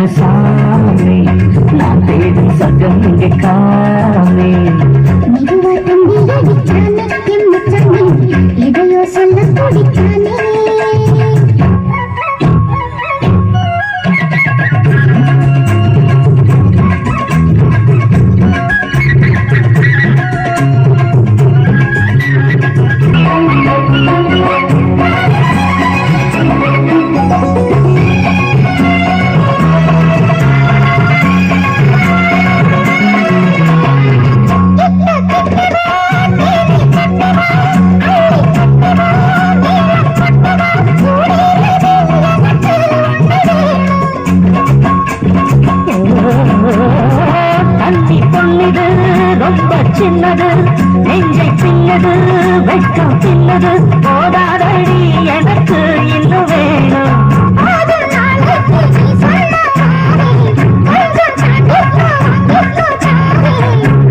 கண்ணசாமி நான் தேடும் சகம் இங்கே காமி எதையோ சொல்ல துடித்தானே ரொம்ப சின்னது நெஞ்சை பின்னது வெட்கம் பின்னது போதாதடி எனக்கு இன்னும் வேணும்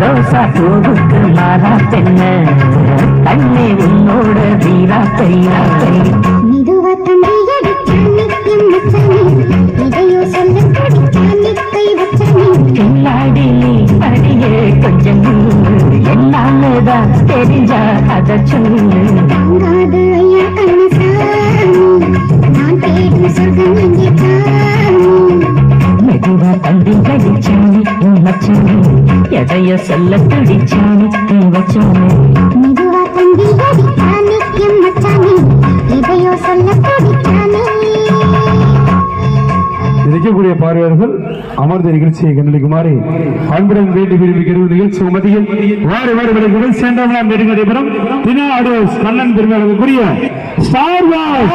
ரோசா பூவுக்கு மாறா தென்ன கண்ணே உன்னோட வீரா கையா மெதுவா தந்தை இதையோ சொல்ல துடித்தானே கை வச்சானே பின்னாடி நீ அடியே கொஞ்சம் என்னாலதான் தெரிஞ்சா அத சொல்லு தாங்காது ஐயா கண்ணசாமி நான் தேடும் சொர்க்கம் இங்கே காமி மெதுவா தந்தி கடிச்சானி மச்சானி எதைய சொல்ல துடிச்சானி வச்சானி மெதுவா தந்தி அடித்தானே எம் மச்சானே எதையோ சொல்ல துடித்தானே இருக்கக்கூடிய பார்வையாளர்கள் அமர்ந்த நிகழ்ச்சியை கண்டளிக்குமாறு அன்புடன் வேண்டி விரும்புகிற நிகழ்ச்சி மத்தியில் வாரி வாரி விளைவுடன் சென்றவர்களாம் நெடுங்கடைபெறும் தினா ஆடியோஸ் கண்ணன் பெருமையாளர்களுக்குரிய ஸ்டார் வாய்ஸ்